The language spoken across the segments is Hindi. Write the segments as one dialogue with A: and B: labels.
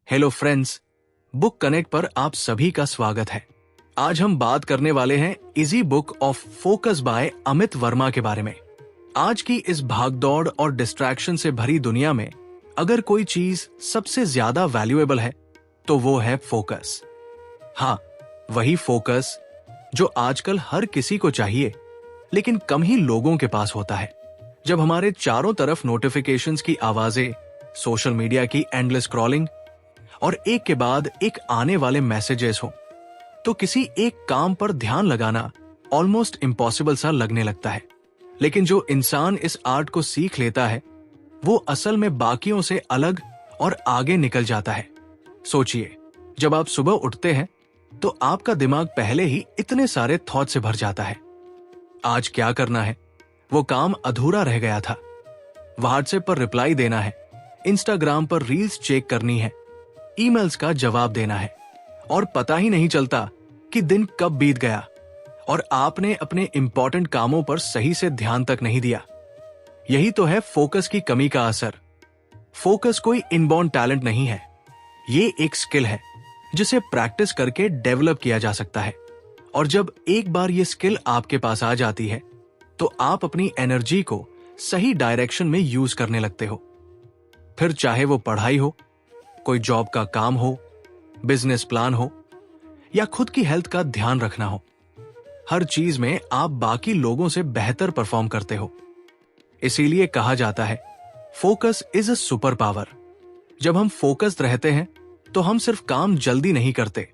A: हेलो फ्रेंड्स, बुक कनेक्ट पर आप सभी का स्वागत है। आज हम बात करने वाले हैं easy book of focus by Amit Verma के बारे में। आज की इस भागदौड़ और डिस्ट्रैक्शन से भरी दुनिया में अगर कोई चीज सबसे ज्यादा वैल्यूएबल है तो वो है फोकस। हाँ, वही फोकस जो आजकल हर किसी को चाहिए लेकिन कम ही लोगों के पास होता है। जब हमारे चारों तरफ नोटिफिकेशंस की आवाजें, सोशल मीडिया की एंडलेस स्क्रॉलिंग और एक के बाद एक आने वाले मैसेजेस हो, तो किसी एक काम पर ध्यान लगाना ऑलमोस्ट इम्पॉसिबल सा लगने लगता है। लेकिन जो इंसान इस आर्ट को सीख लेता है वो असल में बाकियों से अलग और आगे निकल जाता है। सोचिए, जब आप सुबह उठते हैं तो आपका दिमाग पहले ही इतने सारे थॉट से भर जाता है। आज क्या करना है, वो काम अधूरा रह गया था, व्हाट्सएप पर रिप्लाई देना है, इंस्टाग्राम पर रील्स चेक करनी है, ईमेल्स का जवाब देना है, और पता ही नहीं चलता कि दिन कब बीत गया और आपने अपने इंपॉर्टेंट कामों पर सही से ध्यान तक नहीं दिया। यही तो है फोकस की कमी का असर। फोकस कोई इनबॉर्न टैलेंट नहीं है, ये एक स्किल है जिसे प्रैक्टिस करके डेवलप किया जा सकता है। और जब एक बार ये स्किल आपके पास आ जाती है तो आप अपनी एनर्जी को सही डायरेक्शन में यूज करने लगते हो। फिर चाहे वो पढ़ाई हो, कोई जॉब का काम हो, बिजनेस प्लान हो या खुद की हेल्थ का ध्यान रखना हो, हर चीज में आप बाकी लोगों से बेहतर परफॉर्म करते हो। इसीलिए कहा जाता है focus is a super power. जब हम फोकस्ड रहते हैं तो हम सिर्फ काम जल्दी नहीं करते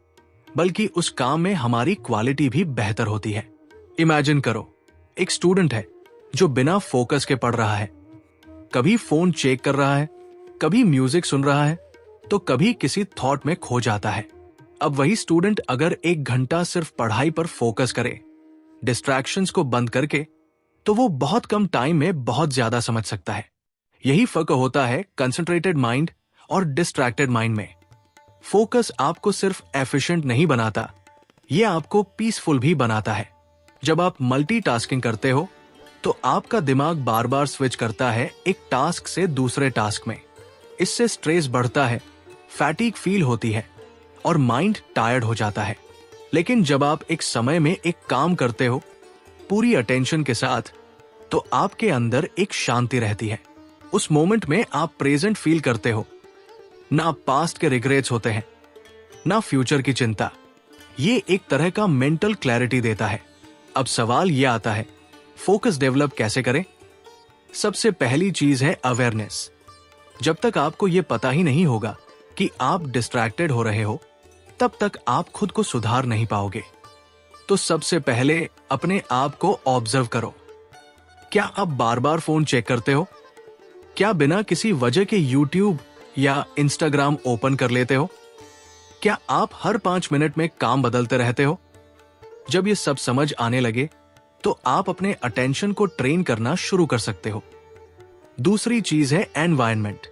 A: बल्कि उस काम में हमारी क्वालिटी भी बेहतर होती है। इमेजिन करो, एक स्टूडेंट है जो बिना फोकस के पढ़ रहा है, कभी फोन चेक कर रहा है, कभी म्यूजिक सुन रहा है तो कभी किसी थॉट में खो जाता है। अब वही स्टूडेंट अगर 1 घंटा सिर्फ पढ़ाई पर फोकस करे, डिस्ट्रैक्शंस को बंद करके, तो वो बहुत कम टाइम में बहुत ज्यादा समझ सकता है। यही फर्क होता है कंसंट्रेटेड माइंड और डिस्ट्रैक्टेड माइंड में। फोकस आपको सिर्फ एफिशिएंट नहीं बनाता, ये आपको पीसफुल भी बनाता है। जब आप मल्टीटास्किंग करते हो तो आपका दिमाग बार बार स्विच करता है एक टास्क से दूसरे टास्क में। इससे स्ट्रेस बढ़ता है, फैटीग फील होती है और माइंड टायर्ड हो जाता है। लेकिन जब आप एक समय में एक काम करते हो पूरी अटेंशन के साथ, तो आपके अंदर एक शांति रहती है। उस मोमेंट में आप प्रेजेंट फील करते हो, ना पास्ट के रिग्रेट्स होते हैं, ना फ्यूचर की चिंता। ये एक तरह का मेंटल क्लैरिटी देता है। अब सवाल यह आता है, फोकस डेवलप कैसे करें? सबसे पहली चीज है अवेयरनेस। जब तक आपको यह पता ही नहीं होगा कि आप डिस्ट्रैक्टेड हो रहे हो, तब तक आप खुद को सुधार नहीं पाओगे। तो सबसे पहले अपने आप को ऑब्जर्व करो। क्या आप बार बार फोन चेक करते हो? क्या बिना किसी वजह के यूट्यूब या इंस्टाग्राम ओपन कर लेते हो? क्या आप हर 5 मिनट में काम बदलते रहते हो? जब ये सब समझ आने लगे तो आप अपने अटेंशन को ट्रेन करना शुरू कर सकते हो। दूसरी चीज है एनवायरनमेंट।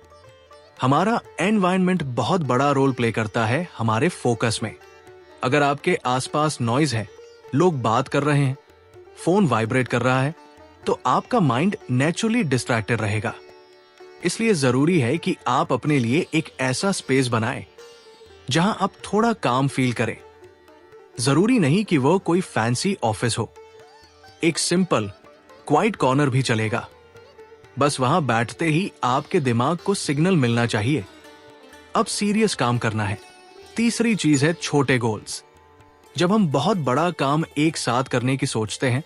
A: हमारा एनवायरनमेंट बहुत बड़ा रोल प्ले करता है हमारे फोकस में। अगर आपके आसपास नॉइज है, लोग बात कर रहे हैं, फोन वाइब्रेट कर रहा है, तो आपका माइंड नेचुरली डिस्ट्रैक्टेड रहेगा। इसलिए जरूरी है कि आप अपने लिए एक ऐसा स्पेस बनाएं जहां आप थोड़ा काम फील करें। जरूरी नहीं कि वो कोई फैंसी ऑफिस हो, एक सिंपल क्वाइट कॉर्नर भी चलेगा। बस वहां बैठते ही आपके दिमाग को सिग्नल मिलना चाहिए, अब सीरियस काम करना है। तीसरी चीज है छोटे गोल्स। जब हम बहुत बड़ा काम एक साथ करने की सोचते हैं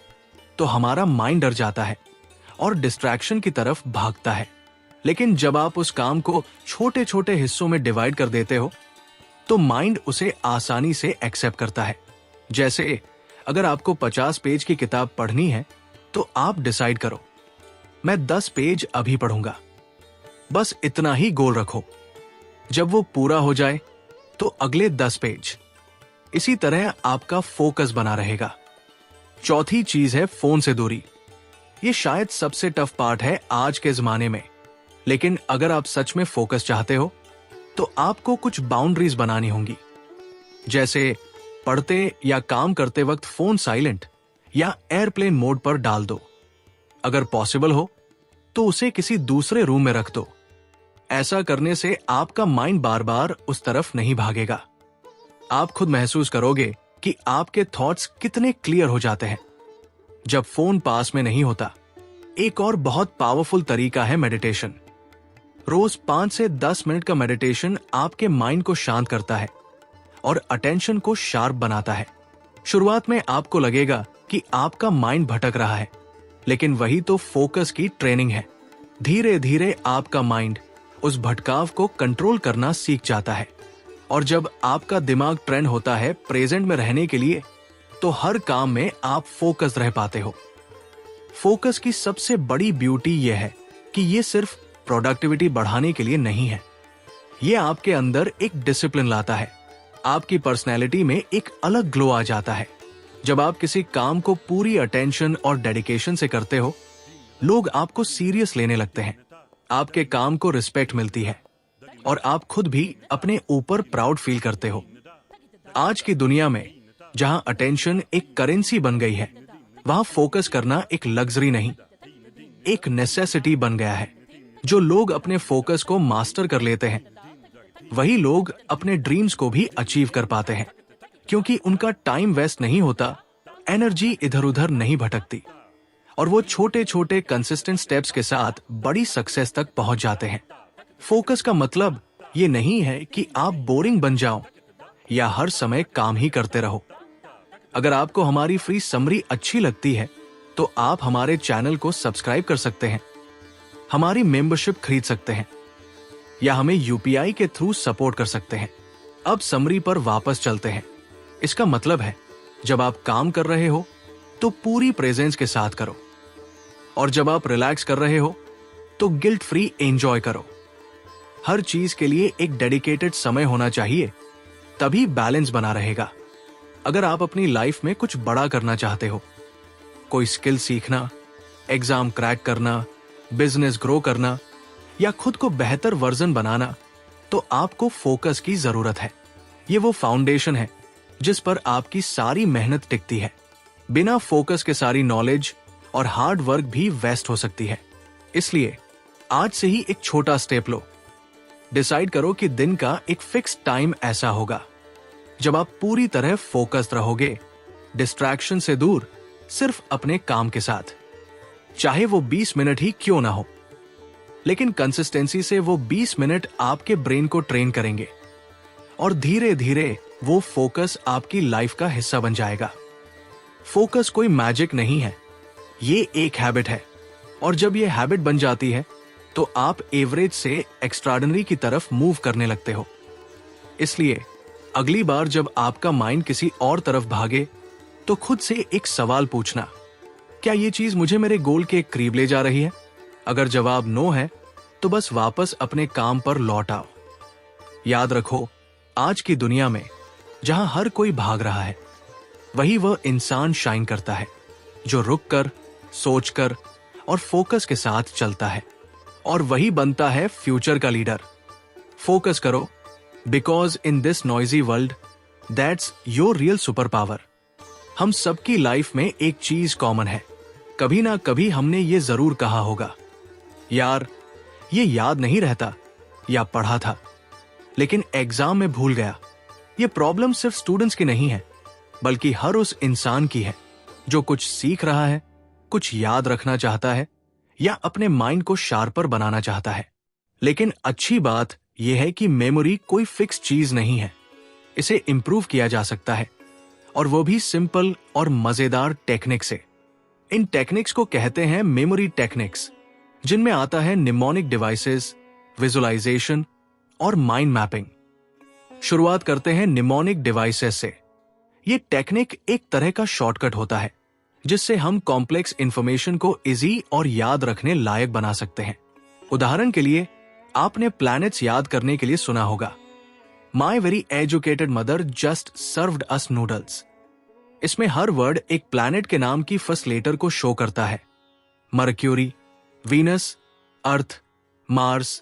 A: तो हमारा माइंड डर जाता है और डिस्ट्रैक्शन की तरफ भागता है। लेकिन जब आप उस काम को छोटे छोटे हिस्सों में डिवाइड कर देते हो तो माइंड उसे आसानी से एक्सेप्ट करता है। जैसे अगर आपको 50 पेज की किताब पढ़नी है तो आप डिसाइड करो, मैं 10 पेज अभी पढ़ूंगा। बस इतना ही गोल रखो। जब वो पूरा हो जाए तो अगले 10 पेज। इसी तरह आपका फोकस बना रहेगा। चौथी चीज है फोन से दूरी। ये शायद सबसे टफ पार्ट है आज के जमाने में, लेकिन अगर आप सच में फोकस चाहते हो तो आपको कुछ बाउंड्रीज बनानी होंगी। जैसे पढ़ते या काम करते वक्त फोन साइलेंट या एयरप्लेन मोड पर डाल दो। अगर पॉसिबल हो तो उसे किसी दूसरे रूम में रख दो ऐसा करने से आपका माइंड बार बार उस तरफ नहीं भागेगा। आप खुद महसूस करोगे कि आपके थॉट्स कितने क्लियर हो जाते हैं जब फोन पास में नहीं होता। एक और बहुत पावरफुल तरीका है मेडिटेशन। रोज 5 से 10 मिनट का मेडिटेशन आपके माइंड को शांत करता है और अटेंशन को शार्प बनाता है। शुरुआत में आपको लगेगा कि आपका माइंड भटक रहा है, लेकिन वही तो फोकस की ट्रेनिंग है। धीरे धीरे आपका माइंड उस भटकाव को कंट्रोल करना सीख जाता है, और जब आपका दिमाग ट्रेंड होता है प्रेजेंट में रहने के लिए, तो हर काम में आप फोकस रह पाते हो। फोकस की सबसे बड़ी ब्यूटी यह है कि यह सिर्फ प्रोडक्टिविटी बढ़ाने के लिए नहीं है, यह आपके अंदर एक डिसिप्लिन लाता है। आपकी पर्सनैलिटी में एक अलग ग्लो आ जाता है। जब आप किसी काम को पूरी अटेंशन और डेडिकेशन से करते हो, लोग आपको सीरियस लेने लगते हैं, आपके काम को रिस्पेक्ट मिलती है और आप खुद भी अपने ऊपर प्राउड फील करते हो। आज की दुनिया में जहां अटेंशन एक करेंसी बन गई है, वहां फोकस करना एक लग्जरी नहीं, एक नेसेसिटी बन गया है। जो लोग अपने फोकस को मास्टर कर लेते हैं, वही लोग अपने ड्रीम्स को भी अचीव कर पाते हैं, क्योंकि उनका टाइम वेस्ट नहीं होता, एनर्जी इधर उधर नहीं भटकती, और वो छोटे छोटे कंसिस्टेंट स्टेप्स के साथ बड़ी सक्सेस तक पहुंच जाते हैं। फोकस का मतलब ये नहीं है कि आप बोरिंग बन जाओ या हर समय काम ही करते रहो। अगर आपको हमारी फ्री समरी अच्छी लगती है, तो आप हमारे चैनल को सब्सक्राइब कर सकते हैं, हमारी मेंबरशिप खरीद सकते हैं, या हमें यूपीआई के थ्रू सपोर्ट कर सकते हैं। अब समरी पर वापस चलते हैं। इसका मतलब है, जब आप काम कर रहे हो तो पूरी प्रेजेंस के साथ करो, और जब आप रिलैक्स कर रहे हो तो गिल्ट फ्री एंजॉय करो। हर चीज के लिए एक डेडिकेटेड समय होना चाहिए, तभी बैलेंस बना रहेगा। अगर आप अपनी लाइफ में कुछ बड़ा करना चाहते हो, कोई स्किल सीखना, एग्जाम क्रैक करना, बिजनेस ग्रो करना, या खुद को बेहतर वर्जन बनाना, तो आपको फोकस की जरूरत है। ये वो फाउंडेशन है जिस पर आपकी सारी मेहनत टिकती है। बिना फोकस के सारी नॉलेज और हार्ड वर्क भी वेस्ट हो सकती है। इसलिए आज से ही एक छोटा स्टेप लो। डिसाइड करो कि दिन का एक फिक्स टाइम ऐसा होगा जब आप पूरी तरह फोकस्ड रहोगे, डिस्ट्रैक्शन से दूर, सिर्फ अपने काम के साथ। चाहे वो 20 मिनट ही क्यों ना हो, लेकिन कंसिस्टेंसी से वो 20 मिनट आपके ब्रेन को ट्रेन करेंगे, और धीरे धीरे वो फोकस आपकी लाइफ का हिस्सा बन जाएगा। फोकस कोई मैजिक नहीं है, ये एक हैबिट है, और जब ये हैबिट बन जाती है तो आप एवरेज से एक्स्ट्राऑर्डिनरी की तरफ मूव करने लगते हो। इसलिए अगली बार जब आपका माइंड किसी और तरफ भागे, तो खुद से एक सवाल पूछना, क्या ये चीज मुझे मेरे गोल के करीब ले जा रही है? अगर जवाब नो है, तो बस वापस अपने काम पर लौट आओ। याद रखो, आज की दुनिया में जहां हर कोई भाग रहा है, वही वह इंसान शाइन करता है जो रुककर, सोचकर और फोकस के साथ चलता है, और वही बनता है फ्यूचर का लीडर। फोकस करो, because in this noisy world, that's your real super power. हम सबकी लाइफ में एक चीज कॉमन है। कभी ना कभी हमने ये जरूर कहा होगा, यार ये याद नहीं रहता, या पढ़ा था लेकिन एग्जाम में भूल गया। ये प्रॉब्लम सिर्फ स्टूडेंट्स की नहीं है, बल्कि हर उस इंसान की है जो कुछ सीख रहा है, कुछ याद रखना चाहता है, या अपने माइंड को शार्पर बनाना चाहता है। लेकिन अच्छी बात यह है कि मेमोरी कोई फिक्स चीज नहीं है, इसे इंप्रूव किया जा सकता है, और वो भी सिंपल और मजेदार टेक्निक से। इन टेक्निक्स को कहते हैं मेमोरी टेक्निक्स, जिनमें आता है निमोनिक डिवाइसेस, विजुअलाइजेशन और माइंड मैपिंग। शुरुआत करते हैं निमोनिक डिवाइसेस से। ये टेक्निक एक तरह का शॉर्टकट होता है, जिससे हम कॉम्प्लेक्स इंफॉर्मेशन को इजी और याद रखने लायक बना सकते हैं। उदाहरण के लिए, आपने प्लैनेट्स याद करने के लिए सुना होगा, my very educated mother just served us noodles. इसमें हर वर्ड एक प्लैनेट के नाम की फर्स्ट लेटर को शो करता है। Mercury, Venus, Earth, Mars,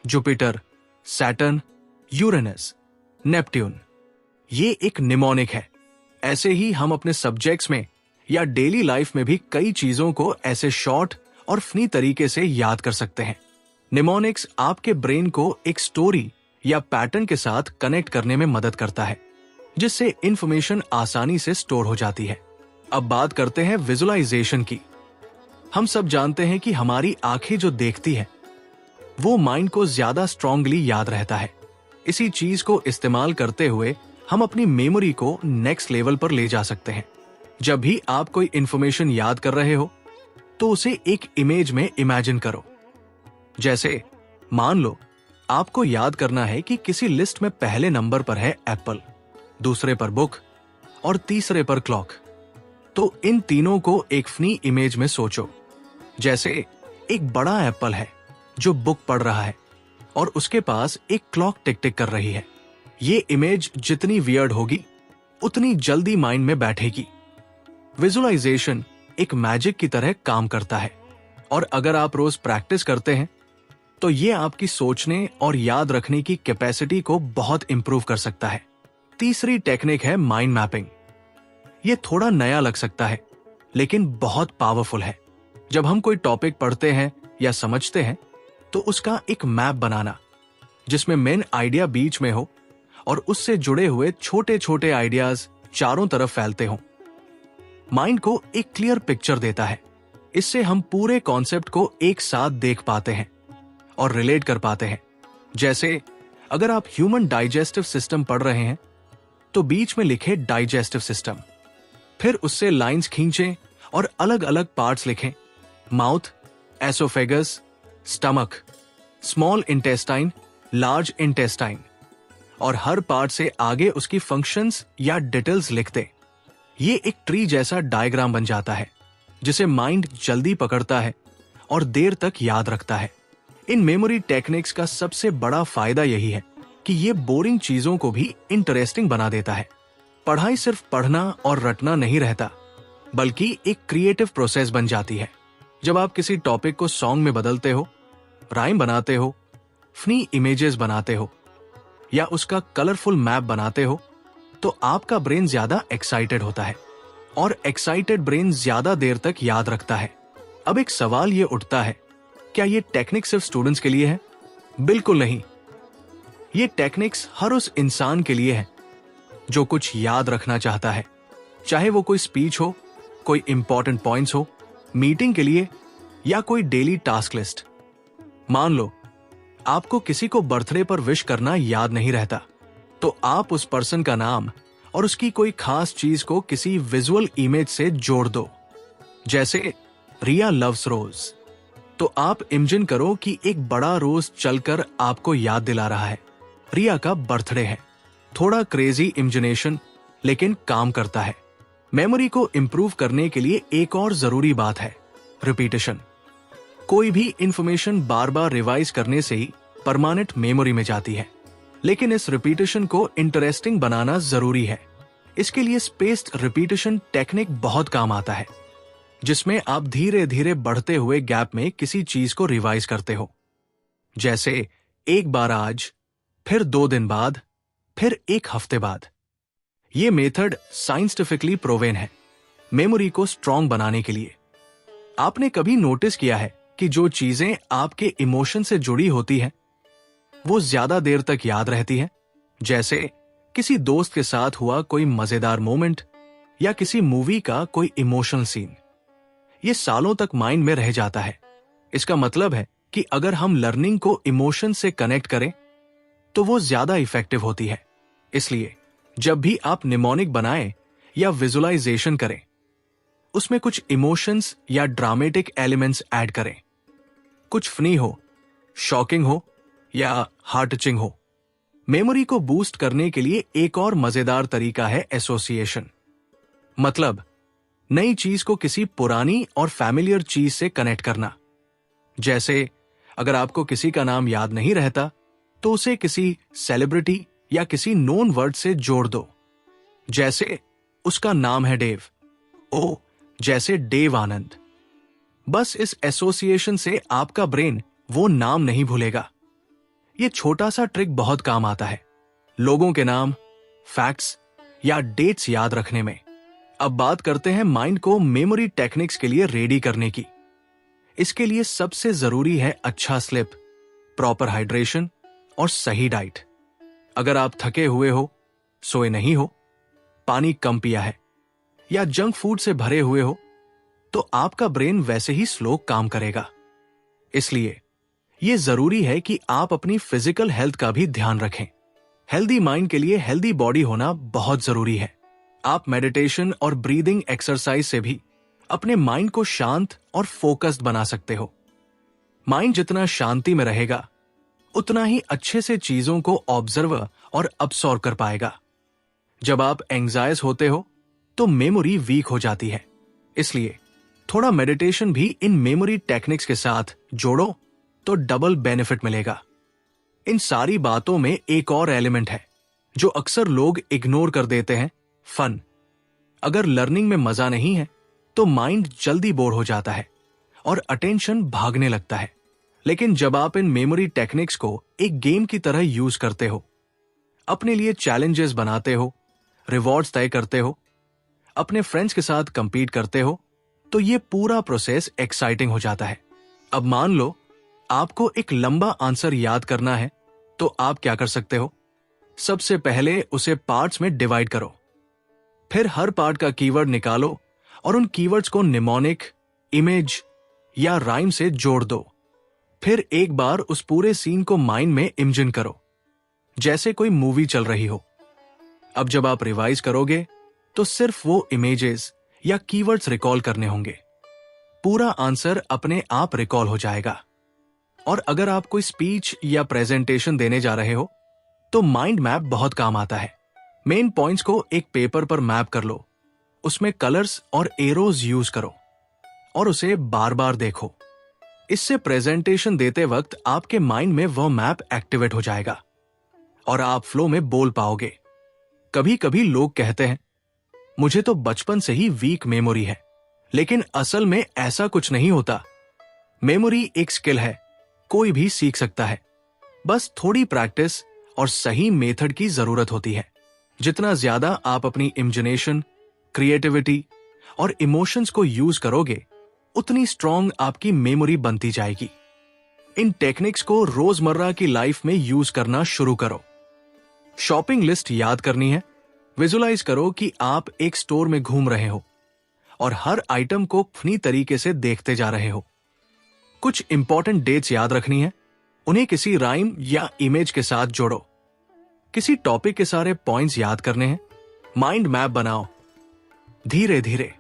A: Jupiter, Saturn, Uranus, Neptune. ये एक निमोनिक है। ऐसे ही हम अपने सब्जेक्ट्स में या डेली लाइफ में भी कई चीजों को ऐसे शॉर्ट और फनी तरीके से याद कर सकते हैं। निमोनिक्स आपके ब्रेन को एक स्टोरी या पैटर्न के साथ कनेक्ट करने में मदद करता है, जिससे इंफॉर्मेशन आसानी से स्टोर हो जाती है। अब बात करते हैं विजुअलाइजेशन की। हम सब जानते हैं कि हमारी आंखें जो देखती है वो माइंड को ज्यादा स्ट्रांगली याद रहता है। इसी चीज को इस्तेमाल करते हुए हम अपनी मेमोरी को नेक्स्ट लेवल पर ले जा सकते हैं। जब भी आप कोई इंफॉर्मेशन याद कर रहे हो तो उसे एक इमेज में इमेजिन करो। जैसे मान लो आपको याद करना है कि किसी लिस्ट में पहले नंबर पर है एप्पल, दूसरे पर बुक और तीसरे पर क्लॉक। तो इन तीनों को एक फनी इमेज में सोचो। जैसे एक बड़ा एप्पल है जो बुक पढ़ रहा है और उसके पास एक क्लॉक टिक टिक कर रही है। ये इमेज जितनी वियर्ड होगी उतनी जल्दी माइंड में बैठेगी। विजुअलाइजेशन एक मैजिक की तरह काम करता है और अगर आप रोज प्रैक्टिस करते हैं तो ये आपकी सोचने और याद रखने की कैपेसिटी को बहुत इंप्रूव कर सकता है। तीसरी टेक्निक है माइंड मैपिंग। ये थोड़ा नया लग सकता है लेकिन बहुत पावरफुल है। जब हम कोई टॉपिक पढ़ते हैं या समझते हैं तो उसका एक मैप बनाना जिसमें मेन आइडिया बीच में हो और उससे जुड़े हुए छोटे छोटे आइडियाज चारों तरफ फैलते हों, माइंड को एक क्लियर पिक्चर देता है। इससे हम पूरे कॉन्सेप्ट को एक साथ देख पाते हैं और रिलेट कर पाते हैं। जैसे अगर आप ह्यूमन डाइजेस्टिव सिस्टम पढ़ रहे हैं तो बीच में लिखे डाइजेस्टिव सिस्टम, फिर उससे लाइंस खींचें और अलग अलग पार्ट्स लिखें। Mouth, oesophagus, stomach, small intestine, large intestine और हर पार्ट से आगे उसकी फंक्शंस या डिटेल्स लिख दें। ये एक ट्री जैसा डायग्राम बन जाता है जिसे माइंड जल्दी पकड़ता है और देर तक याद रखता है। इन मेमोरी टेक्निक्स का सबसे बड़ा फायदा यही है कि ये बोरिंग चीजों को भी इंटरेस्टिंग बना देता है। पढ़ाई सिर्फ पढ़ना और रटना नहीं रहता, बल्कि एक क्रिएटिव प्रोसेस बन जाती है। जब आप किसी टॉपिक को सॉन्ग में बदलते हो, राइम बनाते हो, फनी इमेजेस बनाते हो या उसका कलरफुल मैप बनाते हो तो आपका ब्रेन ज्यादा एक्साइटेड होता है और एक्साइटेड ब्रेन ज्यादा देर तक याद रखता है। अब एक सवाल ये उठता है, क्या ये टेक्निक सिर्फ स्टूडेंट्स के लिए है? बिल्कुल नहीं। ये टेक्निक्स हर उस इंसान के लिए है जो कुछ याद रखना चाहता है, चाहे वो कोई स्पीच हो, कोई इंपॉर्टेंट पॉइंट्स हो, मीटिंग के लिए या कोई डेली टास्क लिस्ट। मान लो आपको किसी को बर्थडे पर विश करना याद नहीं रहता, तो आप उस पर्सन का नाम और उसकी कोई खास चीज को किसी विजुअल इमेज से जोड़ दो। जैसे रिया लव्स रोज, तो आप इमेजिन करो कि एक बड़ा रोज चलकर आपको याद दिला रहा है रिया का बर्थडे है। थोड़ा क्रेजी इमेजिनेशन लेकिन काम करता है। मेमोरी को इंप्रूव करने के लिए एक और जरूरी बात है, रिपीटेशन। कोई भी इंफॉर्मेशन बार बार रिवाइज करने से ही परमानेंट मेमोरी में जाती है, लेकिन इस रिपीटेशन को इंटरेस्टिंग बनाना जरूरी है। इसके लिए स्पेस्ड रिपीटेशन टेक्निक बहुत काम आता है, जिसमें आप धीरे धीरे बढ़ते हुए गैप में किसी चीज को रिवाइज करते हो। जैसे एक बार आज, फिर 2 दिन बाद, फिर 1 हफ्ते बाद। ये मेथड साइंटिफिकली प्रूवन है मेमोरी को स्ट्रॉन्ग बनाने के लिए। आपने कभी नोटिस किया है कि जो चीजें आपके इमोशन से जुड़ी होती हैं वो ज्यादा देर तक याद रहती हैं? जैसे किसी दोस्त के साथ हुआ कोई मजेदार मोमेंट या किसी मूवी का कोई इमोशनल सीन। ये सालों तक माइंड में रह जाता है। इसका मतलब है कि अगर हम लर्निंग को इमोशन से कनेक्ट करें तो वो ज्यादा इफेक्टिव होती है। इसलिए जब भी आप निमोनिक बनाएं या विजुअलाइजेशन करें, उसमें कुछ इमोशंस या ड्रामेटिक एलिमेंट्स ऐड करें। कुछ फनी हो, शॉकिंग हो या हार्ट टचिंग हो। मेमोरी को बूस्ट करने के लिए एक और मजेदार तरीका है एसोसिएशन। मतलब नई चीज को किसी पुरानी और फैमिलियर चीज से कनेक्ट करना। जैसे अगर आपको किसी का नाम याद नहीं रहता तो उसे किसी सेलिब्रिटी या किसी नोन वर्ड से जोड़ दो। जैसे उसका नाम है डेव, ओ जैसे देव आनंद। बस इस एसोसिएशन से आपका ब्रेन वो नाम नहीं भूलेगा। ये छोटा सा ट्रिक बहुत काम आता है लोगों के नाम, फैक्ट्स या डेट्स याद रखने में। अब बात करते हैं माइंड को मेमोरी टेक्निक्स के लिए रेडी करने की। इसके लिए सबसे जरूरी है अच्छा स्लिप प्रॉपर हाइड्रेशन और सही डाइट। अगर आप थके हुए हो, सोए नहीं हो, पानी कम पिया है या जंक फूड से भरे हुए हो, तो आपका ब्रेन वैसे ही स्लो काम करेगा। इसलिए यह जरूरी है कि आप अपनी फिजिकल हेल्थ का भी ध्यान रखें। हेल्दी माइंड के लिए हेल्दी बॉडी होना बहुत जरूरी है। आप मेडिटेशन और ब्रीदिंग एक्सरसाइज से भी अपने माइंड को शांत और फोकस्ड बना सकते हो। माइंड जितना शांति में रहेगा, उतना ही अच्छे से चीजों को ऑब्जर्व और अब्सॉर्ब कर पाएगा। जब आप एंजाइज होते हो तो मेमोरी वीक हो जाती है। इसलिए थोड़ा मेडिटेशन भी इन मेमोरी टेक्निक्स के साथ जोड़ो तो डबल बेनिफिट मिलेगा। इन सारी बातों में एक और एलिमेंट है जो अक्सर लोग इग्नोर कर देते हैं, फन। अगर लर्निंग में मजा नहीं है तो माइंड जल्दी बोर हो जाता है और अटेंशन भागने लगता है। लेकिन जब आप इन मेमोरी टेक्निक्स को एक गेम की तरह यूज करते हो, अपने लिए चैलेंजेस बनाते हो, रिवॉर्ड्स तय करते हो, अपने फ्रेंड्स के साथ कंपीट करते हो, तो ये पूरा प्रोसेस एक्साइटिंग हो जाता है। अब मान लो आपको एक लंबा आंसर याद करना है, तो आप क्या कर सकते हो? सबसे पहले उसे पार्ट्स में डिवाइड करो। फिर हर पार्ट का कीवर्ड निकालो और उन कीवर्ड्स को निमोनिक, इमेज या राइम से जोड़ दो। फिर एक बार उस पूरे सीन को माइंड में इमेजिन करो, जैसे कोई मूवी चल रही हो। अब जब आप रिवाइज करोगे तो सिर्फ वो इमेजेस या कीवर्ड्स रिकॉल करने होंगे। पूरा आंसर अपने आप रिकॉल हो जाएगा। और अगर आप कोई स्पीच या प्रेजेंटेशन देने जा रहे हो तो माइंड मैप बहुत काम आता है। मेन पॉइंट्स को एक पेपर पर मैप कर लो, उसमें कलर्स और एरोज यूज करो और उसे बार बार देखो। इससे प्रेजेंटेशन देते वक्त आपके माइंड में वह मैप एक्टिवेट हो जाएगा और आप फ्लो में बोल पाओगे। कभी कभी लोग कहते हैं, मुझे तो बचपन से ही वीक मेमोरी है, लेकिन असल में ऐसा कुछ नहीं होता। मेमोरी एक स्किल है, कोई भी सीख सकता है। बस थोड़ी प्रैक्टिस और सही मेथड की जरूरत होती है। जितना ज्यादा आप अपनी इमेजिनेशन, क्रिएटिविटी और इमोशंस को यूज करोगे, उतनी स्ट्रॉन्ग आपकी मेमोरी बनती जाएगी। इन टेक्निक्स को रोजमर्रा की लाइफ में यूज करना शुरू करो। शॉपिंग लिस्ट याद करनी है, विजुलाइज करो कि आप एक स्टोर में घूम रहे हो और हर आइटम को फनी तरीके से देखते जा रहे हो। कुछ इंपॉर्टेंट डेट्स याद रखनी है, उन्हें किसी राइम या इमेज के साथ जोड़ो। किसी टॉपिक के सारे पॉइंट्स याद करने हैं, माइंड मैप बनाओ। धीरे धीरे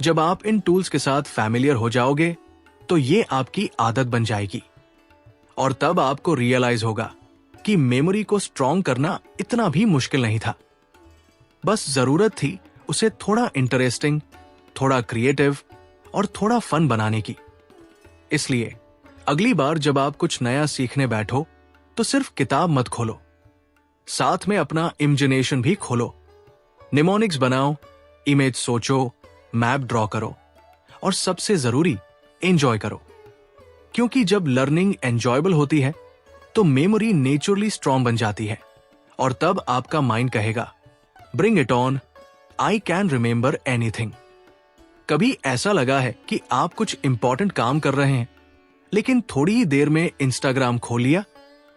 A: जब आप इन टूल्स के साथ फैमिलियर हो जाओगे तो ये आपकी आदत बन जाएगी और तब आपको रियलाइज होगा कि मेमोरी को स्ट्रॉन्ग करना इतना भी मुश्किल नहीं था। बस जरूरत थी उसे थोड़ा इंटरेस्टिंग, थोड़ा क्रिएटिव और थोड़ा फन बनाने की। इसलिए अगली बार जब आप कुछ नया सीखने बैठो तो सिर्फ किताब मत खोलो, साथ में अपना इमेजिनेशन भी खोलो। निमोनिक्स बनाओ, इमेज सोचो, मैप ड्रॉ करो और सबसे जरूरी एंजॉय करो। क्योंकि जब लर्निंग एंजॉयबल होती है तो मेमोरी नेचुरली स्ट्रॉन्ग बन जाती है और तब आपका माइंड कहेगा, bring it on, I can remember anything. कभी ऐसा लगा है कि आप कुछ इंपॉर्टेंट काम कर रहे हैं, लेकिन थोड़ी ही देर में इंस्टाग्राम खोल लिया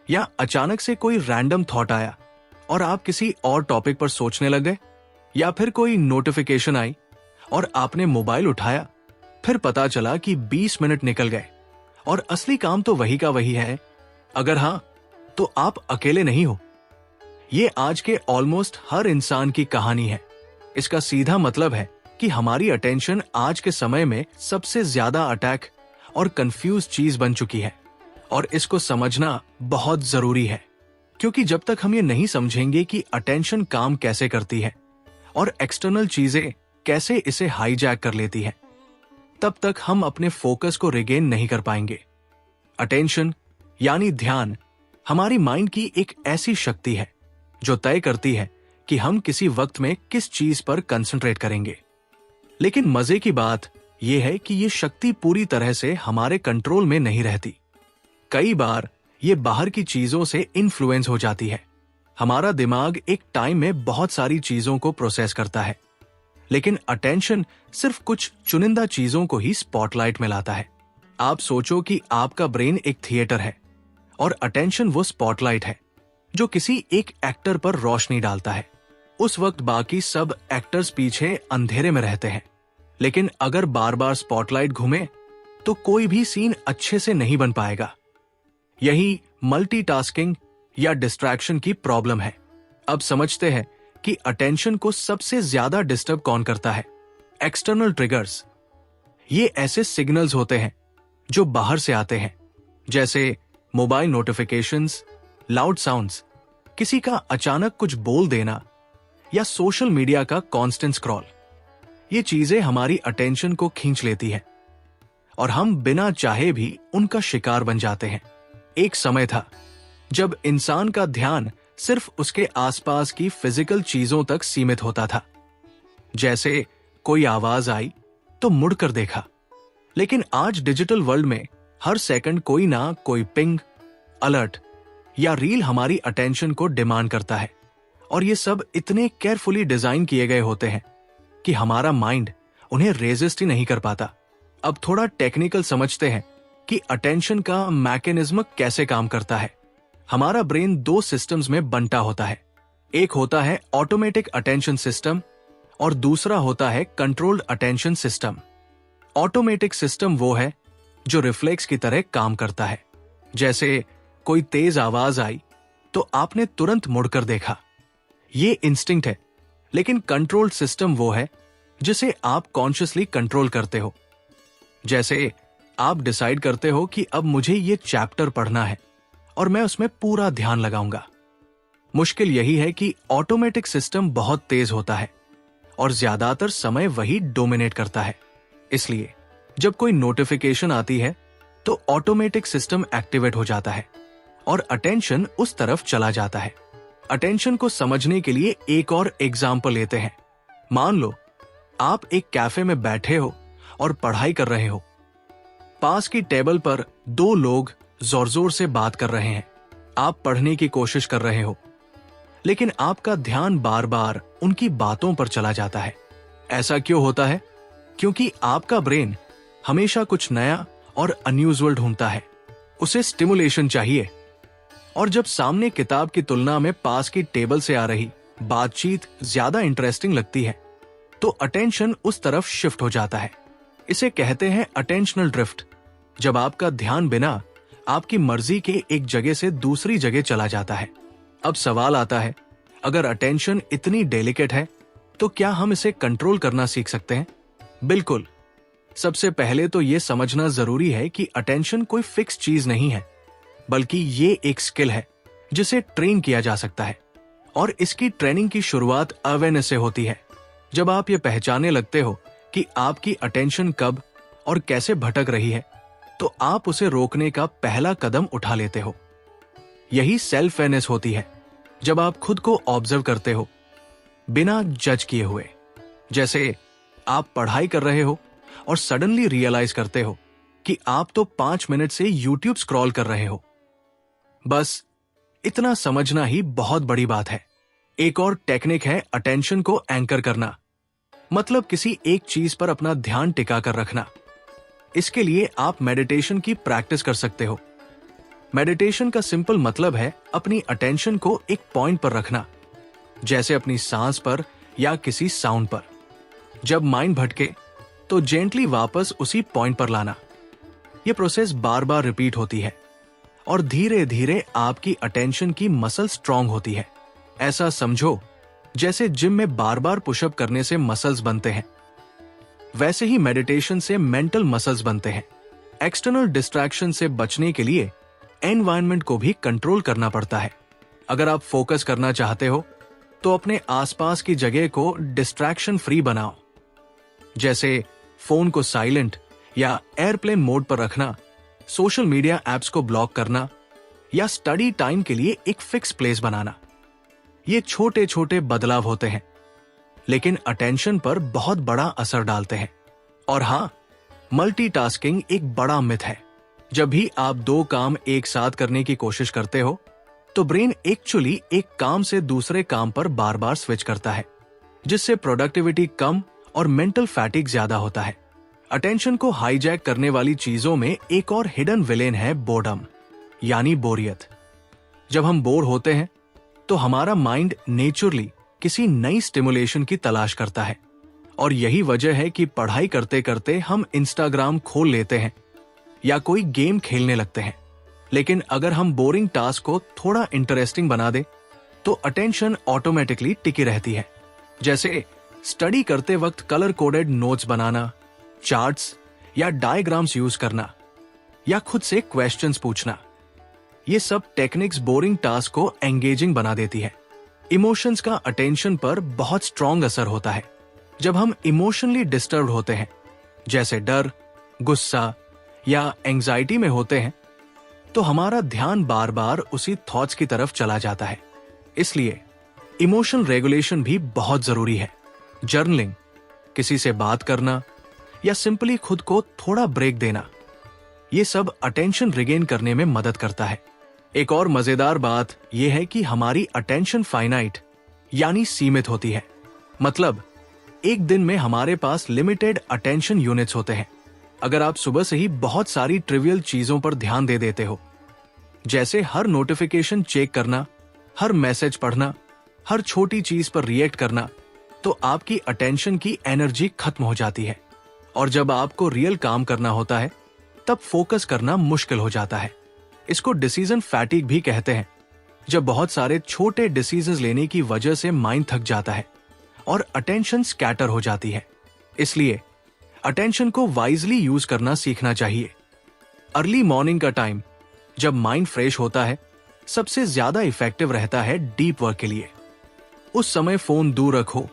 A: या अचानक से कोई रैंडम थॉट आया और आप किसी और टॉपिक पर सोचने लग गए, या फिर कोई नोटिफिकेशन आई और आपने मोबाइल उठाया, फिर पता चला कि 20 मिनट निकल गए और असली काम तो वही का वही है। अगर हां, तो आप अकेले नहीं हो। ये आज के ऑलमोस्ट हर इंसान की कहानी है। इसका सीधा मतलब है कि हमारी अटेंशन आज के समय में सबसे ज्यादा अटैक और कंफ्यूज चीज बन चुकी है और इसको समझना बहुत जरूरी है। क्योंकि जब तक हम ये नहीं समझेंगे कि अटेंशन काम कैसे करती है और एक्सटर्नल चीजें कैसे इसे हाईजैक कर लेती है, तब तक हम अपने फोकस को रिगेन नहीं कर पाएंगे। अटेंशन यानी ध्यान हमारी माइंड की एक ऐसी शक्ति है जो तय करती है कि हम किसी वक्त में किस चीज पर कंसंट्रेट करेंगे। लेकिन मजे की बात यह है कि ये शक्ति पूरी तरह से हमारे कंट्रोल में नहीं रहती। कई बार ये बाहर की चीजों से इन्फ्लुएंस हो जाती है। हमारा दिमाग एक टाइम में बहुत सारी चीजों को प्रोसेस करता है, लेकिन अटेंशन सिर्फ कुछ चुनिंदा चीजों को ही स्पॉटलाइट में लाता है। आप सोचो कि आपका ब्रेन एक थिएटर है और अटेंशन वो स्पॉटलाइट है जो किसी एक एक्टर पर रोशनी डालता है। उस वक्त बाकी सब एक्टर्स पीछे अंधेरे में रहते हैं, लेकिन अगर बार बार स्पॉटलाइट घूमे तो कोई भी सीन अच्छे से नहीं बन पाएगा। यही मल्टीटास्किंग या डिस्ट्रैक्शन की प्रॉब्लम है। अब समझते हैं कि अटेंशन को सबसे ज्यादा डिस्टर्ब कौन करता है। एक्सटर्नल ट्रिगर्स, ये ऐसे सिग्नल्स होते हैं जो बाहर से आते हैं, जैसे मोबाइल नोटिफिकेशंस, लाउड साउंड्स, किसी का अचानक कुछ बोल देना या सोशल मीडिया का कांस्टेंट स्क्रॉल। ये चीजें हमारी अटेंशन को खींच लेती हैं और हम बिना चाहे भी उनका शिकार बन जाते हैं। एक समय था जब इंसान का ध्यान सिर्फ उसके आसपास की फिजिकल चीजों तक सीमित होता था, जैसे कोई आवाज आई तो मुड़कर देखा। लेकिन आज डिजिटल वर्ल्ड में हर सेकंड कोई ना कोई पिंग, अलर्ट या रील हमारी अटेंशन को डिमांड करता है, और ये सब इतने केयरफुली डिजाइन किए गए होते हैं कि हमारा माइंड उन्हें रेजिस्ट ही नहीं कर पाता। अब थोड़ा टेक्निकल समझते हैं कि अटेंशन का मैकेनिज्म कैसे काम करता है। हमारा ब्रेन दो सिस्टम्स में बंटा होता है। एक होता है ऑटोमेटिक अटेंशन सिस्टम और दूसरा होता है controlled attention system. Automatic system वो है जो रिफ्लेक्स की तरह काम करता है। जैसे कोई तेज आवाज आई तो आपने तुरंत मुड़कर देखा, ये इंस्टिंक्ट है। लेकिन कंट्रोल्ड सिस्टम वो है जिसे आप कॉन्शियसली कंट्रोल करते हो। जैसे आप डिसाइड करते हो कि अब मुझे ये चैप्टर पढ़ना है और मैं उसमें पूरा ध्यान लगाऊंगा। मुश्किल यही है कि ऑटोमेटिक सिस्टम बहुत तेज होता है और ज्यादातर समय वही डोमिनेट करता है। इसलिए जब कोई नोटिफिकेशन आती है तो ऑटोमेटिक सिस्टम एक्टिवेट हो जाता है और अटेंशन उस तरफ चला जाता है। अटेंशन को समझने के लिए एक और एग्जाम्पल लेते हैं। मान लो आप एक कैफे में बैठे हो और पढ़ाई कर रहे हो। पास की टेबल पर दो लोग जोर जोर से बात कर रहे हैं। आप पढ़ने की कोशिश कर रहे हो, लेकिन आपका ध्यान बार बार उनकी बातों पर चला जाता है। ऐसा क्यों होता है? क्योंकि आपका ब्रेन हमेशा कुछ नया और अनयूजुअल ढूंढता है। उसे स्टिमुलेशन चाहिए, और जब सामने किताब की तुलना में पास की टेबल से आ रही बातचीत ज्यादा इंटरेस्टिंग लगती है तो अटेंशन उस तरफ शिफ्ट हो जाता है। इसे कहते हैं अटेंशनल ड्रिफ्ट, जब आपका ध्यान बिना आपकी मर्जी के एक जगह से दूसरी जगह चला जाता है। अब सवाल आता है, अगर अटेंशन इतनी डेलिकेट है तो क्या हम इसे कंट्रोल करना सीख सकते हैं? बिल्कुल। सबसे पहले तो यह समझना जरूरी है कि अटेंशन कोई फिक्स चीज नहीं है, बल्कि ये एक स्किल है जिसे ट्रेन किया जा सकता है। और इसकी ट्रेनिंग की शुरुआत अवेयरनेस से होती है। जब आप ये पहचानने लगते हो कि आपकी अटेंशन कब और कैसे भटक रही है, तो आप उसे रोकने का पहला कदम उठा लेते हो। यही सेल्फ अवेयरनेस होती है, जब आप खुद को ऑब्जर्व करते हो बिना जज किए हुए। जैसे आप पढ़ाई कर रहे हो और सडनली रियलाइज करते हो कि आप तो 5 मिनट से यूट्यूब स्क्रॉल कर रहे हो। बस इतना समझना ही बहुत बड़ी बात है। एक और टेक्निक है अटेंशन को एंकर करना, मतलब किसी एक चीज पर अपना ध्यान टिका कर रखना। इसके लिए आप मेडिटेशन की प्रैक्टिस कर सकते हो। मेडिटेशन का सिंपल मतलब है अपनी अटेंशन को एक पॉइंट पर रखना, जैसे अपनी सांस पर या किसी साउंड पर। जब माइंड भटके तो जेंटली वापस उसी पॉइंट पर लाना। यह प्रोसेस बार बार रिपीट होती है और धीरे धीरे आपकी अटेंशन की मसल स्ट्रांग होती है। ऐसा समझो जैसे जिम में बार बार पुशअप करने से मसल्स बनते हैं, वैसे ही मेडिटेशन से मेंटल मसल्स बनते हैं। एक्सटर्नल डिस्ट्रैक्शन से बचने के लिए एनवायरनमेंट को भी कंट्रोल करना पड़ता है। अगर आप फोकस करना चाहते हो तो अपने आसपास की जगह को डिस्ट्रैक्शन फ्री बनाओ, जैसे फोन को साइलेंट या एयरप्लेन मोड पर रखना, सोशल मीडिया एप्स को ब्लॉक करना या स्टडी टाइम के लिए एक फिक्स प्लेस बनाना। ये छोटे छोटे बदलाव होते हैं, लेकिन अटेंशन पर बहुत बड़ा असर डालते हैं। और हाँ, मल्टीटास्किंग एक बड़ा मिथ है। जब भी आप दो काम एक साथ करने की कोशिश करते हो तो ब्रेन एक्चुअली एक काम से दूसरे काम पर बार बार स्विच करता है, जिससे प्रोडक्टिविटी कम और मेंटल फैटिग ज्यादा होता है। अटेंशन को हाईजैक करने वाली चीजों में एक और हिडन विलेन है बोर्डम। यानी बोरियत। जब हम बोर होते हैं तो हमारा माइंड नेचुरली किसी नई स्टिमुलेशन की तलाश करता है, और यही वजह है कि पढ़ाई करते करते हम इंस्टाग्राम खोल लेते हैं या कोई गेम खेलने लगते हैं। लेकिन अगर हम बोरिंग टास्क को थोड़ा इंटरेस्टिंग बना दें तो अटेंशन ऑटोमेटिकली टिकी रहती है। जैसे स्टडी करते वक्त कलर कोडेड नोट्स बनाना, चार्ट्स या डायग्राम्स यूज करना, या खुद से क्वेश्चंस पूछना। ये सब टेक्निक्स बोरिंग टास्क को एंगेजिंग बना देती है। इमोशंस का अटेंशन पर बहुत स्ट्रॉन्ग असर होता है। जब हम इमोशनली डिस्टर्ब होते हैं, जैसे डर, गुस्सा या एंजाइटी में होते हैं, तो हमारा ध्यान बार बार उसी थॉट्स की तरफ चला जाता है। इसलिए इमोशनल रेगुलेशन भी बहुत जरूरी है। जर्नलिंग, किसी से बात करना या सिंपली खुद को थोड़ा ब्रेक देना, ये सब अटेंशन रिगेन करने में मदद करता है। एक और मजेदार बात यह है कि हमारी अटेंशन फाइनाइट यानी सीमित होती है। मतलब एक दिन में हमारे पास लिमिटेड अटेंशन यूनिट्स होते हैं। अगर आप सुबह से ही बहुत सारी ट्रिवियल चीजों पर ध्यान दे देते हो, जैसे हर नोटिफिकेशन चेक करना, हर मैसेज पढ़ना, हर छोटी चीज पर रिएक्ट करना, तो आपकी अटेंशन की एनर्जी खत्म हो जाती है। और जब आपको रियल काम करना होता है तब फोकस करना मुश्किल हो जाता है। इसको डिसीजन फैटिग भी कहते हैं, जब बहुत सारे छोटे डिसीजंस लेने की वजह से माइंड थक जाता है और अटेंशन स्कैटर हो जाती है। इसलिए अटेंशन को वाइजली यूज करना सीखना चाहिए। अर्ली मॉर्निंग का टाइम, जब माइंड फ्रेश होता है, सबसे ज्यादा इफेक्टिव रहता है डीप वर्क के लिए। उस समय फोन दूर रखो,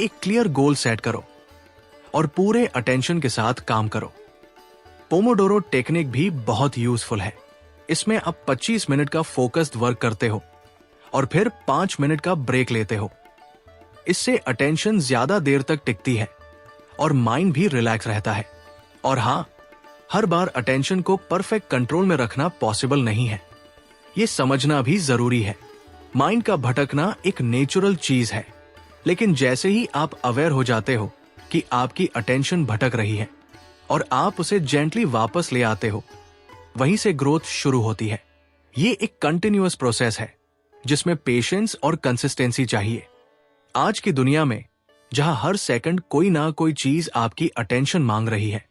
A: एक क्लियर गोल सेट करो और पूरे अटेंशन के साथ काम करो। पोमोडोरो टेक्निक भी बहुत यूजफुल है। इसमें आप 25 मिनट का फोकस्ड वर्क करते हो और फिर 5 मिनट का ब्रेक लेते हो। इससे अटेंशन ज्यादा देर तक टिकती है और माइंड भी रिलैक्स रहता है। और हाँ, हर बार अटेंशन को परफेक्ट कंट्रोल में रखना पॉसिबल नहीं है। ये समझना भी जरूरी है। माइंड का भटकना एक नेचुरल चीज है, लेकिन जैसे ही आप अवेयर हो जाते हो कि आपकी अटेंशन भटक रही है और आप उसे जेंटली वापस ले आते हो, वहीं से ग्रोथ शुरू होती है। ये एक कंटिन्यूअस प्रोसेस है जिसमें पेशेंस और कंसिस्टेंसी चाहिए। आज की दुनिया में जहां हर सेकंड कोई ना कोई चीज आपकी अटेंशन मांग रही है,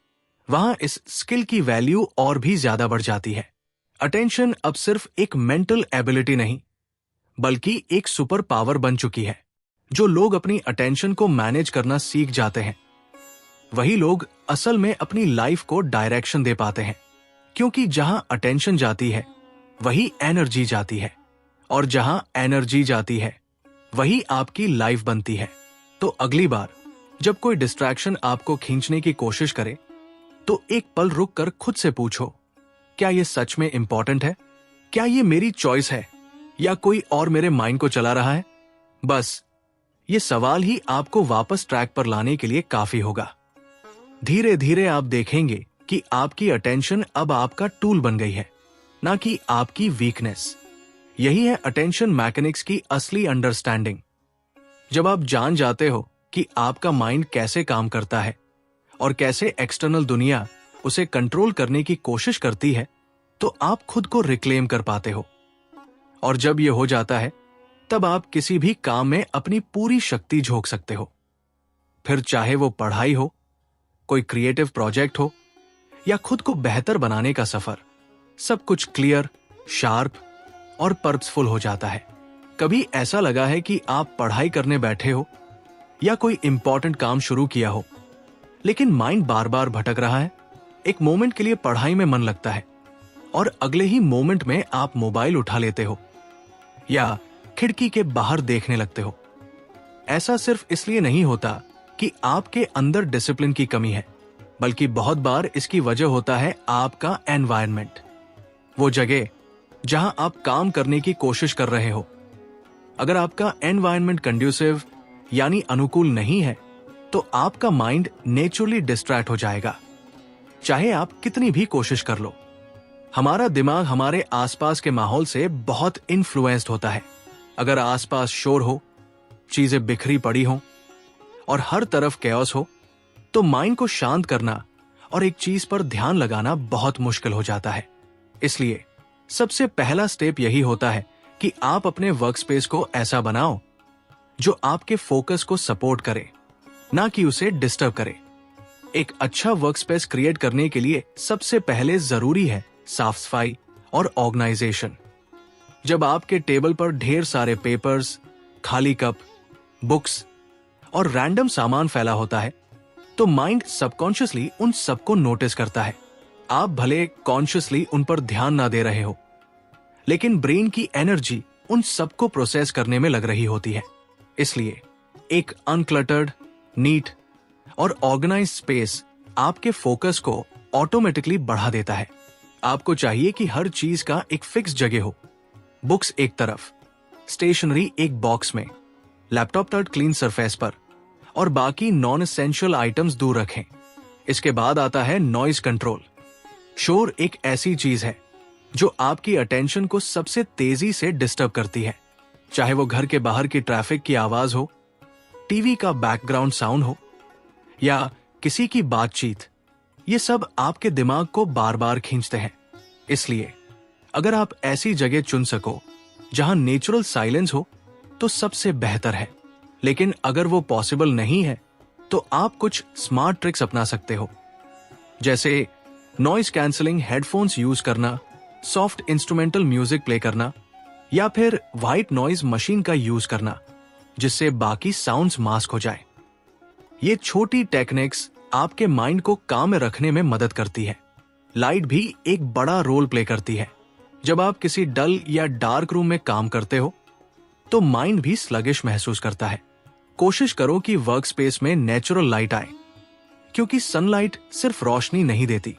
A: वहां इस स्किल की वैल्यू और भी ज्यादा बढ़ जाती है। अटेंशन अब सिर्फ एक मेंटल एबिलिटी नहीं, बल्कि एक सुपर पावर बन चुकी है। जो लोग अपनी अटेंशन को मैनेज करना सीख जाते हैं, वही लोग असल में अपनी लाइफ को डायरेक्शन दे पाते हैं। क्योंकि जहां अटेंशन जाती है वही एनर्जी जाती है, और जहां एनर्जी जाती है वही आपकी लाइफ बनती है। तो अगली बार जब कोई डिस्ट्रैक्शन आपको खींचने की कोशिश करे, तो एक पल रुक कर खुद से पूछो, क्या ये सच में इंपॉर्टेंट है? क्या ये मेरी चॉइस है या कोई और मेरे माइंड को चला रहा है? बस ये सवाल ही आपको वापस ट्रैक पर लाने के लिए काफी होगा। धीरे धीरे आप देखेंगे कि आपकी अटेंशन अब आपका टूल बन गई है, ना कि आपकी वीकनेस। यही है अटेंशन मैकेनिक्स की असली अंडरस्टैंडिंग। जब आप जान जाते हो कि आपका माइंड कैसे काम करता है और कैसे एक्सटर्नल दुनिया उसे कंट्रोल करने की कोशिश करती है, तो आप खुद को रिक्लेम कर पाते हो। और जब यह हो जाता है, तब आप किसी भी काम में अपनी पूरी शक्ति झोंक सकते हो। फिर चाहे वो पढ़ाई हो, कोई क्रिएटिव प्रोजेक्ट हो या खुद को बेहतर बनाने का सफर, सब कुछ क्लियर, शार्प और पर्पसफुल हो जाता है। कभी ऐसा लगा है कि आप पढ़ाई करने बैठे हो या कोई इंपॉर्टेंट काम शुरू किया हो, लेकिन माइंड बार बार भटक रहा है? एक मोमेंट के लिए पढ़ाई में मन लगता है और अगले ही मोमेंट में आप मोबाइल उठा लेते हो या खिड़की के बाहर देखने लगते हो। ऐसा सिर्फ इसलिए नहीं होता कि आपके अंदर डिसिप्लिन की कमी है, बल्कि बहुत बार इसकी वजह होता है आपका एनवायरनमेंट, वो जगह जहां आप काम करने की कोशिश कर रहे हो। अगर आपका एनवायरनमेंट कंड्यूसिव यानी अनुकूल नहीं है, तो आपका माइंड नेचुरली डिस्ट्रैक्ट हो जाएगा, चाहे आप कितनी भी कोशिश कर लो। हमारा दिमाग हमारे आसपास के माहौल से बहुत इन्फ्लुएंस्ड होता है। अगर आसपास शोर हो, चीजें बिखरी पड़ी हो और हर तरफ कैओस हो, तो माइंड को शांत करना और एक चीज पर ध्यान लगाना बहुत मुश्किल हो जाता है। इसलिए सबसे पहला स्टेप यही होता है कि आप अपने वर्क स्पेस को ऐसा बनाओ जो आपके फोकस को सपोर्ट करे, ना कि उसे डिस्टर्ब करे। एक अच्छा वर्क स्पेस क्रिएट करने के लिए सबसे पहले जरूरी है साफ सफाई और ऑर्गेनाइजेशन। जब आपके टेबल पर ढेर सारे पेपर्स, खाली कप, बुक्स और रैंडम सामान फैला होता है, तो माइंड सबकॉन्शियसली उन सबको नोटिस करता है। आप भले कॉन्शियसली उन पर ध्यान ना दे रहे हो, लेकिन ब्रेन की एनर्जी उन सबको प्रोसेस करने में लग रही होती है। इसलिए एक अनक्लटर्ड, नीट और ऑर्गेनाइज्ड स्पेस आपके फोकस को ऑटोमेटिकली बढ़ा देता है। आपको चाहिए कि हर चीज का एक फिक्स जगह हो। बुक्स एक तरफ, स्टेशनरी एक बॉक्स में, लैपटॉप तक क्लीन सरफेस पर, और बाकी नॉन एसेंशियल आइटम्स दूर रखें। इसके बाद आता है नॉइज कंट्रोल। शोर एक ऐसी चीज है जो आपकी अटेंशन को सबसे तेजी से डिस्टर्ब करती है। चाहे वो घर के बाहर की ट्रैफिक की आवाज हो, टीवी का बैकग्राउंड साउंड हो या किसी की बातचीत, ये सब आपके दिमाग को बार बार खींचते हैं। इसलिए अगर आप ऐसी जगह चुन सको जहां नेचुरल साइलेंस हो तो सबसे बेहतर है। लेकिन अगर वो पॉसिबल नहीं है तो आप कुछ स्मार्ट ट्रिक्स अपना सकते हो, जैसे नॉइज कैंसलिंग हेडफोन्स यूज करना, सॉफ्ट इंस्ट्रूमेंटल म्यूजिक प्ले करना या फिर व्हाइट नॉइज मशीन का यूज करना, जिससे बाकी साउंड्स मास्क हो जाए। ये छोटी टेक्निक्स आपके माइंड को काम में रखने में मदद करती है। लाइट भी एक बड़ा रोल प्ले करती है। जब आप किसी डल या डार्क रूम में काम करते हो तो माइंड भी स्लगिश महसूस करता है। कोशिश करो कि वर्क स्पेस में नेचुरल लाइट आए, क्योंकि सनलाइट सिर्फ रोशनी नहीं देती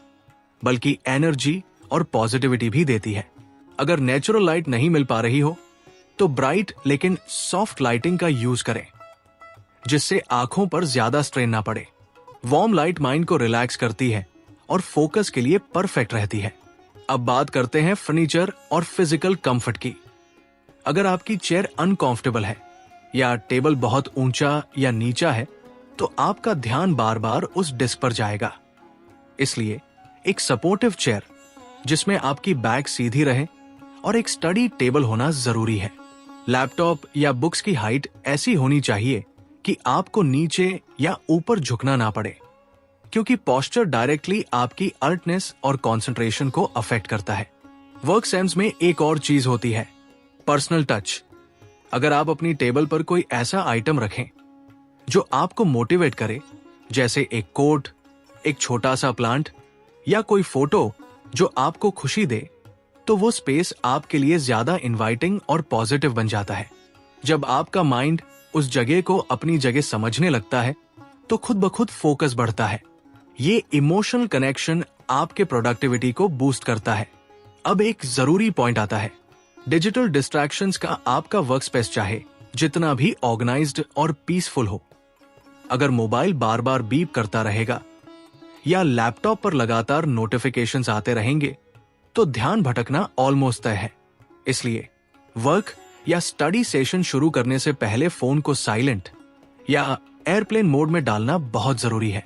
A: बल्कि एनर्जी और पॉजिटिविटी भी देती है। अगर नेचुरल लाइट नहीं मिल पा रही हो तो ब्राइट लेकिन सॉफ्ट लाइटिंग का यूज करें, जिससे आंखों पर ज्यादा स्ट्रेन ना पड़े। वार्म लाइट माइंड को रिलैक्स करती है और फोकस के लिए परफेक्ट रहती है। अब बात करते हैं फर्नीचर और फिजिकल कंफर्ट की। अगर आपकी चेयर अनकंफर्टेबल है या टेबल बहुत ऊंचा या नीचा है तो आपका ध्यान बार बार उस डिस्क पर जाएगा। इसलिए एक सपोर्टिव चेयर जिसमें आपकी बैक सीधी रहे और एक स्टडी टेबल होना जरूरी है। लैपटॉप या बुक्स की हाइट ऐसी होनी चाहिए कि आपको नीचे या ऊपर झुकना ना पड़े, क्योंकि पोस्चर डायरेक्टली आपकी अलर्टनेस और कंसंट्रेशन को अफेक्ट करता है। वर्क सेंस में एक और चीज होती है, पर्सनल टच। अगर आप अपनी टेबल पर कोई ऐसा आइटम रखें जो आपको मोटिवेट करे, जैसे एक कोट, एक छोटा सा प्लांट या कोई फोटो जो आपको खुशी दे, तो वो स्पेस आपके लिए ज्यादा इनवाइटिंग और पॉजिटिव बन जाता है। जब आपका माइंड उस जगह को अपनी जगह समझने लगता है तो खुद ब खुद फोकस बढ़ता है। ये इमोशनल कनेक्शन आपके प्रोडक्टिविटी को बूस्ट करता है। अब एक जरूरी पॉइंट आता है, डिजिटल डिस्ट्रैक्शंस का आपका वर्क स्पेस चाहे जितना भी ऑर्गेनाइज्ड और पीसफुल हो, अगर मोबाइल बार बार बीप करता रहेगा या लैपटॉप पर लगातार नोटिफिकेशंस आते रहेंगे तो ध्यान भटकना ऑलमोस्ट तय है। इसलिए वर्क या स्टडी सेशन शुरू करने से पहले फोन को साइलेंट या एयरप्लेन मोड में डालना बहुत जरूरी है।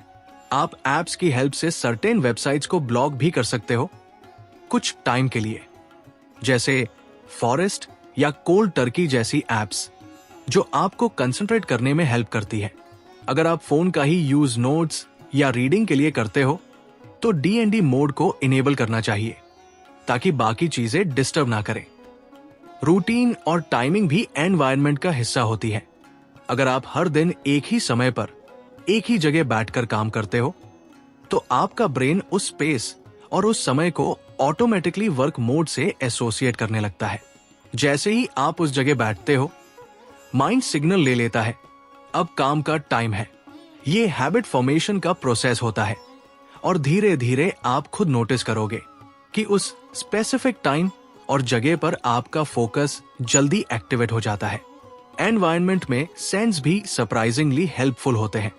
A: आप एप्स की हेल्प से सर्टेन वेबसाइट्स को ब्लॉक भी कर सकते हो कुछ टाइम के लिए, जैसे फॉरेस्ट या कोल्ड टर्की जैसी एप्स जो आपको कंसंट्रेट करने में हेल्प करती है। अगर आप फोन का ही यूज नोट्स या रीडिंग के लिए करते हो तो डीएनडी मोड को इनेबल करना चाहिए ताकि बाकी चीजें डिस्टर्ब ना करें। रूटीन और टाइमिंग भी एनवायरनमेंट का हिस्सा होती है। अगर आप हर दिन एक ही समय पर एक ही जगह बैठकर काम करते हो तो आपका ब्रेन उस स्पेस और उस समय को ऑटोमेटिकली वर्क मोड से एसोसिएट करने लगता है। जैसे ही आप उस जगह बैठते हो, माइंड सिग्नल ले लेता है अब काम का टाइम है। ये हैबिट फॉर्मेशन का प्रोसेस होता है और धीरे धीरे आप खुद नोटिस करोगे कि उस स्पेसिफिक टाइम और जगह पर आपका फोकस जल्दी एक्टिवेट हो जाता है। एनवायरनमेंट में सेंस भी सरप्राइजिंगली हेल्पफुल होते हैं।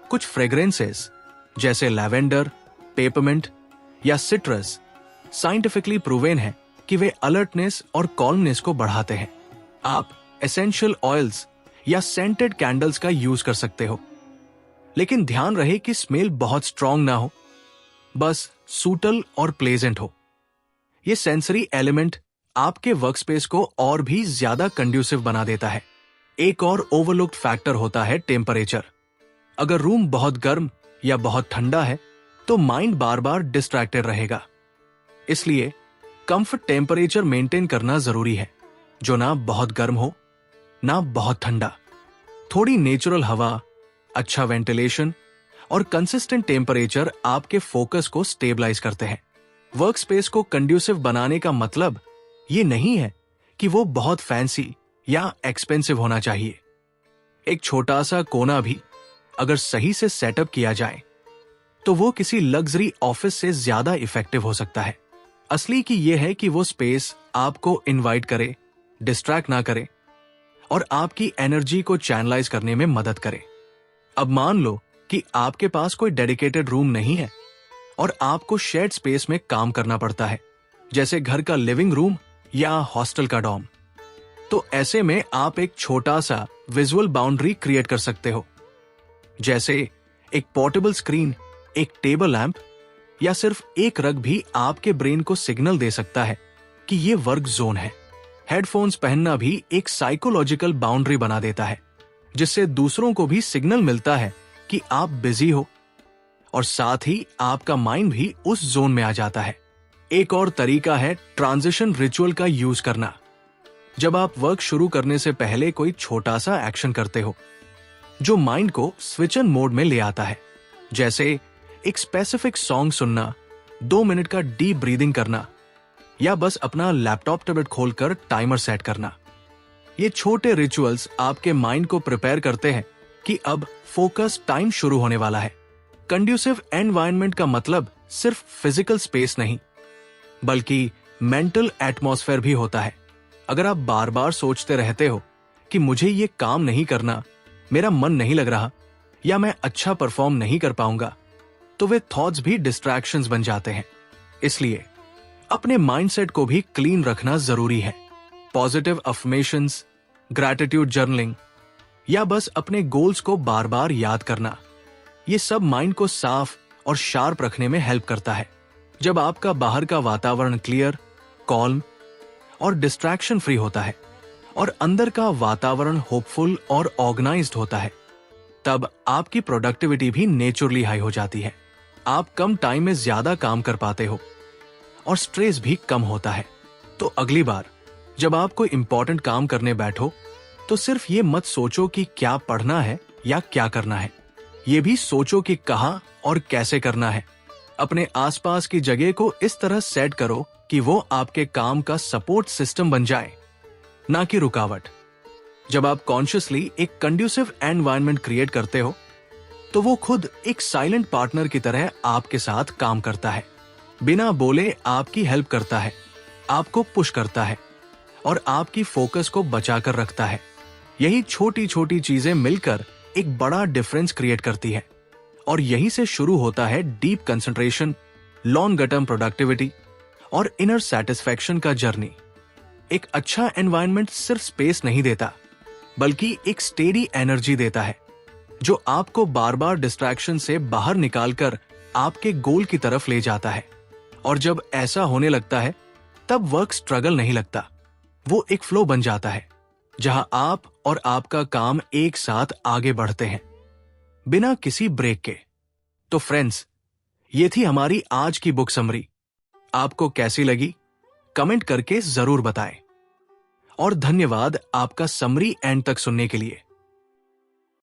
A: कुछ फ्रेग्रेंसेस जैसे लैवेंडर, पेपरमिंट या सिट्रस साइंटिफिकली प्रूवन है कि वे अलर्टनेस और कॉल्मनेस को बढ़ाते हैं। आप एसेंशियल ऑयल्स या सेंटेड कैंडल्स का यूज कर सकते हो, लेकिन ध्यान रहे कि स्मेल बहुत स्ट्रॉन्ग ना हो, बस सूटल और प्लेजेंट हो। ये सेंसरी एलिमेंट आपके वर्कस्पेस को और भी ज्यादा कंड्यूसिव बना देता है। एक और ओवरलुक्ड फैक्टर होता है टेम्परेचर। अगर रूम बहुत गर्म या बहुत ठंडा है तो माइंड बार बार डिस्ट्रैक्टेड रहेगा। इसलिए कंफर्ट टेम्परेचर मेंटेन करना जरूरी है, जो ना बहुत गर्म हो ना बहुत ठंडा। थोड़ी नेचुरल हवा, अच्छा वेंटिलेशन और कंसिस्टेंट टेम्परेचर आपके फोकस को स्टेबलाइज करते हैं। वर्क स्पेस को कंड्यूसिव बनाने का मतलब ये नहीं है कि वो बहुत फैंसी या एक्सपेंसिव होना चाहिए। एक छोटा सा कोना भी अगर सही से सेटअप किया जाए तो वो किसी लग्जरी ऑफिस से ज्यादा इफेक्टिव हो सकता है। असली की यह है कि वो स्पेस आपको इनवाइट करे, डिस्ट्रैक्ट ना करे और आपकी एनर्जी को चैनलाइज करने में मदद करे। अब मान लो कि आपके पास कोई डेडिकेटेड रूम नहीं है और आपको शेयर्ड स्पेस में काम करना पड़ता है, जैसे घर का लिविंग रूम या हॉस्टल का डॉर्म। तो ऐसे में आप एक छोटा सा विजुअल बाउंड्री क्रिएट कर सकते हो, जैसे एक पोर्टेबल स्क्रीन, एक टेबल लैंप या सिर्फ एक रग भी आपके ब्रेन को सिग्नल दे सकता है कि ये वर्क जोन है। हेडफोन्स पहनना भी एक साइकोलॉजिकल बाउंड्री बना देता है, जिससे दूसरों को भी सिग्नल मिलता है कि आप बिजी हो और साथ ही आपका माइंड भी उस जोन में आ जाता है। एक और तरीका है ट्रांजिशन रिचुअल का यूज करना। जब आप वर्क शुरू करने से पहले कोई छोटा सा एक्शन करते हो जो माइंड को स्विच ऑन मोड में ले आता है, जैसे एक स्पेसिफिक सॉन्ग सुनना, 2 मिनट का डीप ब्रीदिंग करना या बस अपना लैपटॉप टैबलेट खोलकर टाइमर सेट करना। ये छोटे रिचुअल्स आपके माइंड को प्रिपेयर करते हैं कि अब फोकस टाइम शुरू होने वाला है। कंड्यूसिव एनवायरनमेंट का मतलब सिर्फ फिजिकल स्पेस नहीं, बल्कि मेंटल एटमॉस्फेयर भी होता है। अगर आप बार बार सोचते रहते हो कि मुझे ये काम नहीं करना, मेरा मन नहीं लग रहा या मैं अच्छा परफॉर्म नहीं कर पाऊंगा, तो वे थॉट्स भी डिस्ट्रैक्शंस बन जाते हैं। इसलिए अपने माइंडसेट को भी क्लीन रखना जरूरी है। पॉजिटिव अफर्मेशंस, ग्रैटिट्यूड जर्नलिंग या बस अपने गोल्स को बार बार याद करना, ये सब माइंड को साफ और शार्प रखने में हेल्प करता है। जब आपका बाहर का वातावरण क्लियर, कॉल्म और डिस्ट्रैक्शन फ्री होता है और अंदर का वातावरण होपफुल और ऑर्गेनाइज्ड होता है, तब आपकी प्रोडक्टिविटी भी नेचुरली हाई हो जाती है। आप कम टाइम में ज्यादा काम कर पाते हो और स्ट्रेस भी कम होता है। तो अगली बार जब आप कोई इंपॉर्टेंट काम करने बैठो तो सिर्फ ये मत सोचो कि क्या पढ़ना है या क्या करना है, ये भी सोचो कि कहां और कैसे करना है। अपने आसपास की जगह को इस तरह सेट करो कि वो आपके काम का सपोर्ट सिस्टम बन जाए, ना कि रुकावट। जब आप कॉन्शियसली एक कंड्यूसिव एनवायरनमेंट क्रिएट करते हो तो वो खुद एक साइलेंट पार्टनर की तरह आपके साथ काम करता है, बिना बोले आपकी हेल्प करता है, आपको पुश करता है और आपकी फोकस को बचाकर रखता है। यही छोटी छोटी चीजें मिलकर एक बड़ा डिफरेंस क्रिएट करती है और यहीं से शुरू होता है deep concentration, long term productivity और इनर सेटिस्फैक्शन का जर्नी। एक अच्छा एनवायरनमेंट सिर्फ स्पेस नहीं देता, बल्कि एक स्टेडी एनर्जी देता है जो आपको बार बार डिस्ट्रैक्शन से बाहर निकालकर आपके गोल की तरफ ले जाता है। और जब ऐसा होने लगता है तब वर्क स्ट्रगल नहीं लगता, वो एक फ्लो बन जाता है जहां आप और आपका काम एक साथ आगे बढ़ते हैं बिना किसी ब्रेक के। तो फ्रेंड्स, ये थी हमारी आज की बुक समरी। आपको कैसी लगी कमेंट करके जरूर बताएं और धन्यवाद आपका समरी एंड तक सुनने के लिए।